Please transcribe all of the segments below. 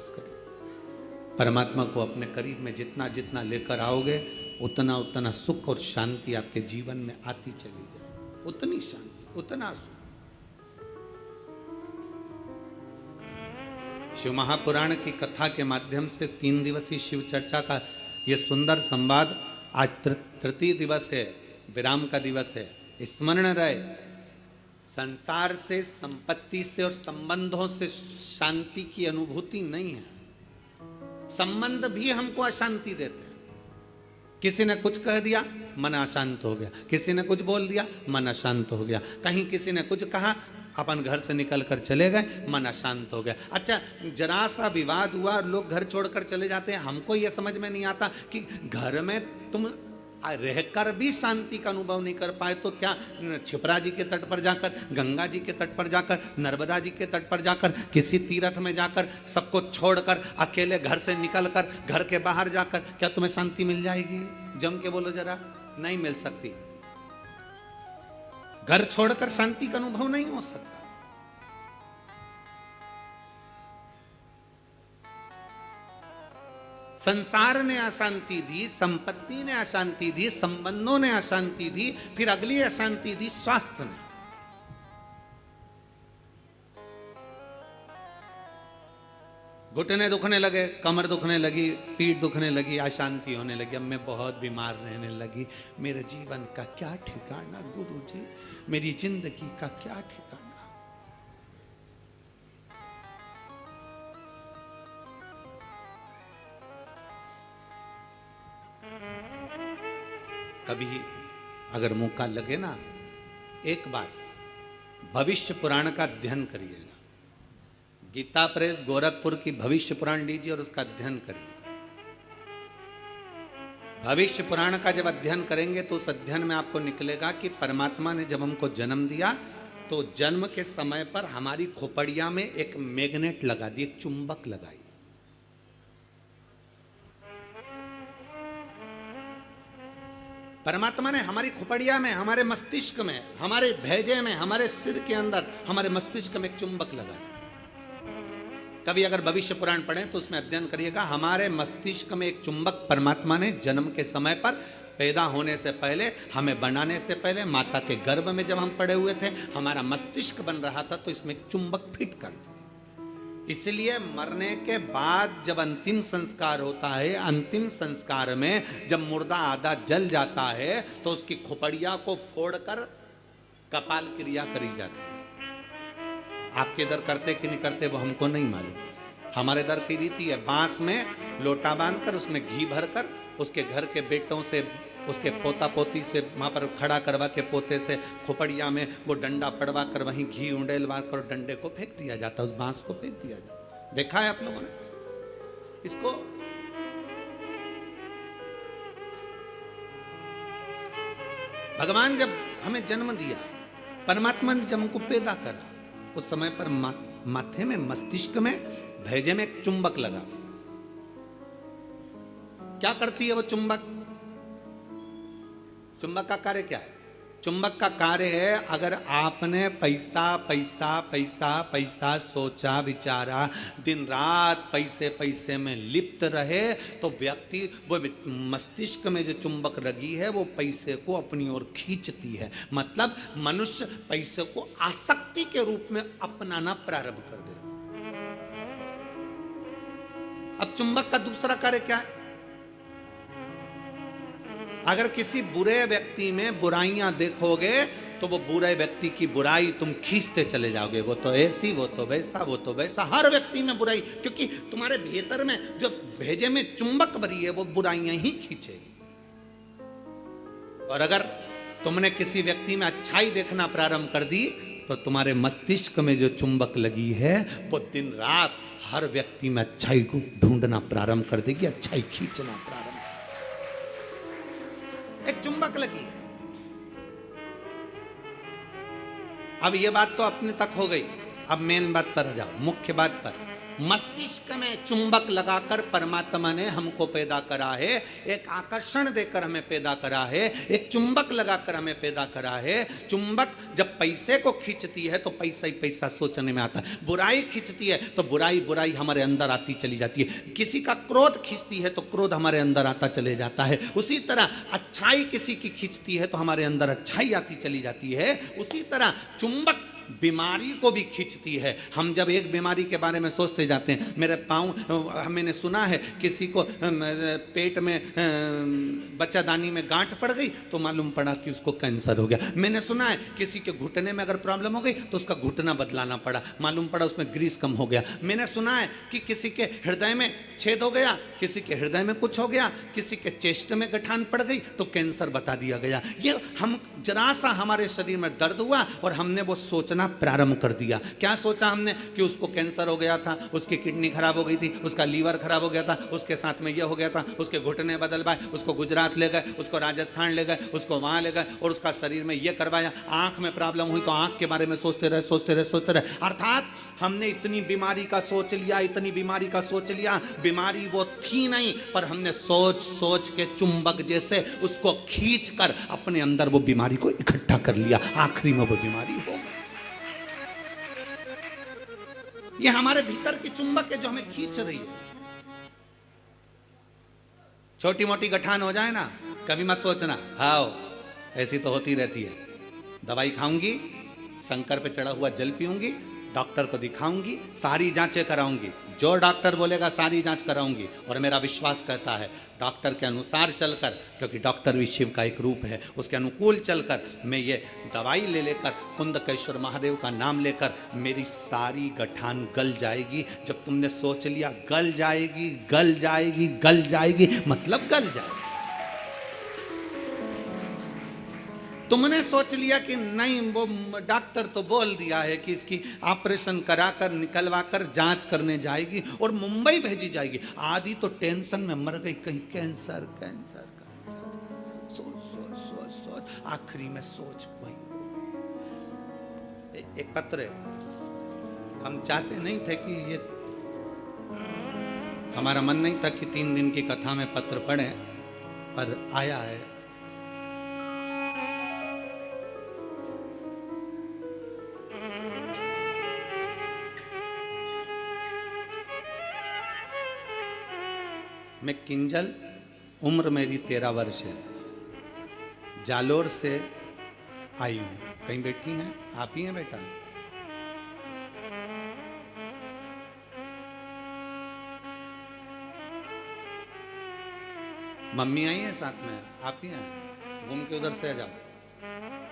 प्रयास करो। परमात्मा को अपने करीब में जितना जितना लेकर आओगे उतना उतना सुख और शांति आपके जीवन में आती चली जाए, उतनी शांति, उतना सुख। शिव महापुराण की कथा के माध्यम से 3 दिवसीय शिव चर्चा का यह सुंदर संवाद आज तृतीय दिवस है, विराम का दिवस है। स्मरण रहे, संसार से, संपत्ति से और संबंधों से शांति की अनुभूति नहीं है। संबंध भी हमको अशांति देते हैं। किसी ने कुछ कह दिया, मन अशांत हो गया, किसी ने कुछ बोल दिया, मन अशांत हो गया, कहीं किसी ने कुछ कहा, अपन घर से निकल कर चले गए, मन अशांत हो गया। अच्छा, जरा सा विवाद हुआ, लोग घर छोड़कर चले जाते हैं। हमको यह समझ में नहीं आता कि घर में तुम रहकर भी शांति का अनुभव नहीं कर पाए तो क्या छिपरा जी के तट पर जाकर, गंगा जी के तट पर जाकर, नर्मदा जी के तट पर जाकर, किसी तीर्थ में जाकर, सबको छोड़कर, अकेले घर से निकलकर, घर के बाहर जाकर क्या तुम्हें शांति मिल जाएगी? जम के बोलो जरा, नहीं मिल सकती। घर छोड़कर शांति का अनुभव नहीं हो सकता। संसार ने अशांति दी, संपत्ति ने अशांति दी, संबंधों ने अशांति दी, फिर अगली अशांति दी स्वास्थ्य ने। घुटने दुखने लगे, कमर दुखने लगी, पीठ दुखने लगी, अशांति होने लगी। अब मैं बहुत बीमार रहने लगी, मेरे जीवन का क्या ठिकाना गुरुजी, मेरी जिंदगी का क्या ठिकाना। कभी अगर मौका लगे ना, एक बार भविष्य पुराण का अध्ययन करिएगा। गीता प्रेस गोरखपुर की भविष्य पुराण लीजिए और उसका अध्ययन करिए। भविष्य पुराण का जब अध्ययन करेंगे तो उस अध्ययन में आपको निकलेगा कि परमात्मा ने जब हमको जन्म दिया तो जन्म के समय पर हमारी खोपड़िया में एक मैग्नेट लगा दी, एक चुंबक लगाई। परमात्मा ने हमारी खोपड़िया में, हमारे मस्तिष्क में, हमारे भेजे में, हमारे सिर के अंदर, हमारे मस्तिष्क में एक चुंबक लगा। कभी अगर भविष्य पुराण पढ़ें तो उसमें अध्ययन करिएगा, हमारे मस्तिष्क में एक चुंबक परमात्मा ने जन्म के समय पर, पैदा होने से पहले, हमें बनाने से पहले, माता के गर्भ में जब हम पड़े हुए थे, हमारा मस्तिष्क बन रहा था तो इसमें एक चुंबक फिट कर दिया। इसलिए मरने के बाद जब अंतिम संस्कार होता है, अंतिम संस्कार में जब मुर्दा आधा जल जाता है तो उसकी खोपड़िया को फोड़कर कपाल क्रिया करी जाती है। आपके इधर करते कि नहीं करते वो हमको नहीं मालूम। हमारे इधर की रीति है, बांस में लोटा बांधकर उसमें घी भरकर उसके घर के बेटों से, उसके पोता पोती से वहाँ पर खड़ा करवा के पोते से खोपड़िया में वो डंडा पड़वा कर वहीं घी उंडेलवा कर डंडे को फेंक दिया जाता, उस बांस को फेंक दिया जाता। देखा है आप लोगों ने इसको? भगवान जब हमें जन्म दिया, परमात्मा ने जब हमको पैदा करा, उस समय पर माथे में, मस्तिष्क में, भेजे में एक चुंबक लगा। क्या करती है वो चुंबक? चुंबक का कार्य क्या है? चुंबक का कार्य है, अगर आपने पैसा पैसा पैसा पैसा सोचा विचारा, दिन रात पैसे पैसे में लिप्त रहे, तो व्यक्ति वो मस्तिष्क में जो चुंबक लगी है वो पैसे को अपनी ओर खींचती है। मतलब मनुष्य पैसे को आसक्ति के रूप में अपनाना प्रारंभ कर दे। अब चुंबक का दूसरा कार्य क्या है? अगर किसी बुरे व्यक्ति में बुराइयां देखोगे तो वो बुरे व्यक्ति की बुराई तुम खींचते चले जाओगे। वो तो ऐसी, वो तो वैसा, वो तो वैसा, हर व्यक्ति में बुराई, क्योंकि तुम्हारे भीतर में जो भेजे में चुंबक भरी है वो बुराइयां ही खींचेगी। और अगर तुमने किसी व्यक्ति में अच्छाई देखना प्रारंभ कर दी तो तुम्हारे मस्तिष्क में जो चुंबक लगी है वो दिन रात हर व्यक्ति में अच्छाई को ढूंढना प्रारंभ कर देगी, अच्छाई खींचना प्रारंभ। एक चुंबक लगी। अब ये बात तो अपने तक हो गई। अब मेन बात पर जाओ, मुख्य बात पर। मस्तिष्क में चुंबक लगाकर परमात्मा ने हमको पैदा करा है, एक आकर्षण देकर हमें पैदा करा है, एक चुंबक लगाकर हमें पैदा करा है। चुंबक जब पैसे को खींचती है तो पैसा ही पैसा सोचने में आता है, बुराई खींचती है तो बुराई बुराई हमारे अंदर आती चली जाती है, किसी का क्रोध खींचती है तो क्रोध हमारे अंदर आता चले जाता है। उसी तरह अच्छाई किसी की खींचती है तो हमारे अंदर अच्छाई आती चली जाती है। उसी तरह चुंबक बीमारी को भी खींचती है। हम जब एक बीमारी के बारे में सोचते जाते हैं, मेरे पाँव, मैंने सुना है किसी को पेट में बच्चादानी में गांठ पड़ गई तो मालूम पड़ा कि उसको कैंसर हो गया। मैंने सुना है किसी के घुटने में अगर प्रॉब्लम हो गई तो उसका घुटना बदलाना पड़ा, मालूम पड़ा उसमें ग्रीस कम हो गया। मैंने सुना है कि किसी के हृदय में छेद हो गया, किसी के हृदय में कुछ हो गया, किसी के चेस्ट में गठान पड़ गई तो कैंसर बता दिया गया। ये हम जरा सा हमारे शरीर में दर्द हुआ और हमने वो सोचना प्रारंभ कर दिया। क्या सोचा हमने कि उसको कैंसर हो गया था, उसकी किडनी खराब हो गई थी, उसका लीवर खराब हो गया था, उसके साथ में ये हो गया था, उसके घुटने बदलवाए, उसको गुजरात ले गए, उसको राजस्थान ले गए, उसको वहां ले गए और उसका शरीर में ये करवाया। आंख में प्रॉब्लम हुई तो आंख के बारे में सोचते रहे सोचते रहे सोचते रहे। अर्थात हमने इतनी बीमारी का सोच लिया, इतनी बीमारी का सोच लिया, बीमारी वो थी नहीं, पर हमने सोच सोच के चुंबक जैसे उसको खींच कर अपने अंदर वो बीमारी को इकट्ठा कर लिया, आखिरी में वो बीमारी हो गई। ये हमारे भीतर की चुंबक है जो हमें खींच रही है। छोटी मोटी गठान हो जाए ना, कभी मत सोचना हाओ ऐसी तो होती रहती है, दवाई खाऊंगी, शंकर पे चढ़ा हुआ जल पीऊंगी, डॉक्टर को दिखाऊंगी, सारी जांचें कराऊंगी, जो डॉक्टर बोलेगा सारी जांच कराऊंगी। और मेरा विश्वास कहता है डॉक्टर के अनुसार चलकर, क्योंकि डॉक्टर भी शिव का एक रूप है, उसके अनुकूल चलकर मैं ये दवाई ले लेकर कुंदकेश्वर महादेव का नाम लेकर मेरी सारी गठान गल जाएगी। जब तुमने सोच लिया गल जाएगी गल जाएगी गल जाएगी, मतलब गल जाएगी। तुमने सोच लिया कि नहीं, वो डॉक्टर तो बोल दिया है कि इसकी ऑपरेशन कराकर निकलवाकर जांच करने जाएगी और मुंबई भेजी जाएगी। आधी तो टेंशन में मर गई, कहीं कैंसर कैंसर कैंसर, सोच सोच सोच सोच, आखिरी में सोच पाई। एक पत्र है, हम चाहते नहीं थे कि ये, हमारा मन नहीं था कि 3 दिन की कथा में पत्र पढ़े, पर आया है। मैं किंजल, उम्र मेरी 13 वर्ष है, जालोर से आई हूँ। कहीं बैठी हैं? आप ही हैं बेटा? मम्मी आई है साथ में? आप ही हैं? घूम के उधर से आ जाओ,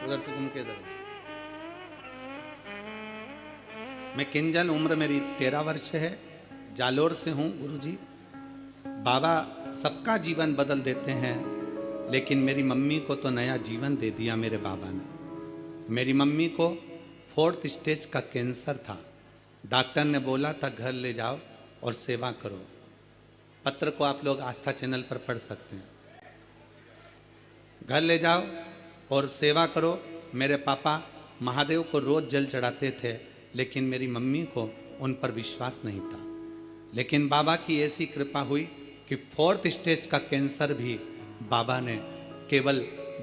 उधर से घूम के इधर। मैं किंजल, उम्र मेरी 13 वर्ष है, जालोर से हूँ। गुरुजी, बाबा सबका जीवन बदल देते हैं, लेकिन मेरी मम्मी को तो नया जीवन दे दिया मेरे बाबा ने। मेरी मम्मी को 4th स्टेज का कैंसर था, डॉक्टर ने बोला था घर ले जाओ और सेवा करो। पत्र को आप लोग आस्था चैनल पर पढ़ सकते हैं। घर ले जाओ और सेवा करो। मेरे पापा महादेव को रोज जल चढ़ाते थे, लेकिन मेरी मम्मी को उन पर विश्वास नहीं था। लेकिन बाबा की ऐसी कृपा हुई कि 4th स्टेज का कैंसर भी बाबा ने केवल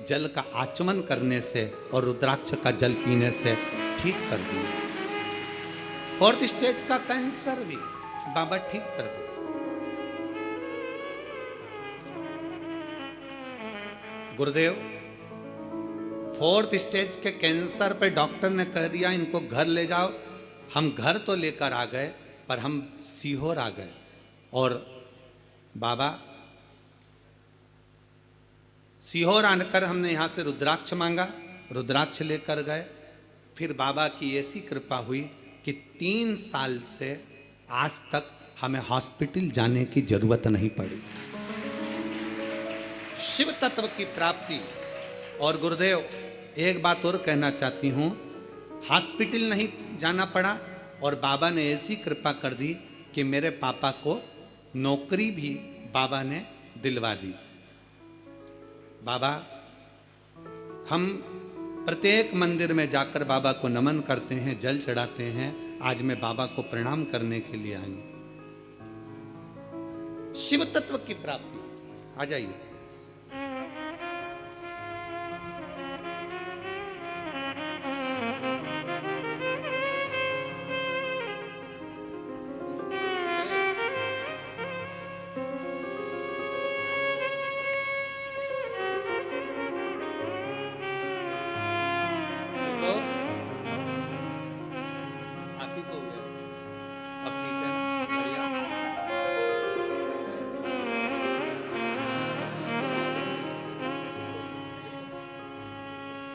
जल का आचमन करने से और रुद्राक्ष का जल पीने से ठीक कर दिया। 4th स्टेज का कैंसर भी बाबा ठीक कर दिया। गुरुदेव, 4th स्टेज के कैंसर पे डॉक्टर ने कह दिया इनको घर ले जाओ। हम घर तो लेकर आ गए, पर हम सीहोर आ गए और बाबा सीहोर आकर हमने यहाँ से रुद्राक्ष मांगा, रुद्राक्ष लेकर गए। फिर बाबा की ऐसी कृपा हुई कि 3 साल से आज तक हमें हॉस्पिटल जाने की जरूरत नहीं पड़ी। शिव तत्व की प्राप्ति। और गुरुदेव, एक बात और कहना चाहती हूँ, हॉस्पिटल नहीं जाना पड़ा और बाबा ने ऐसी कृपा कर दी कि मेरे पापा को नौकरी भी बाबा ने दिलवा दी। बाबा, हम प्रत्येक मंदिर में जाकर बाबा को नमन करते हैं, जल चढ़ाते हैं, आज मैं बाबा को प्रणाम करने के लिए आई हूं। शिव तत्व की प्राप्ति। आ जाइए। आप ही को हो गया। अब ठीक है ना? बढ़िया।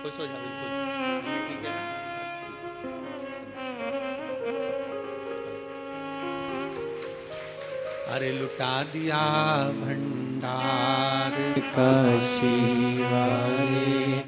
खुश हो जाओ बिल्कुल। ठीक है ना? अरे लुटा दिया भंडार काशी वाले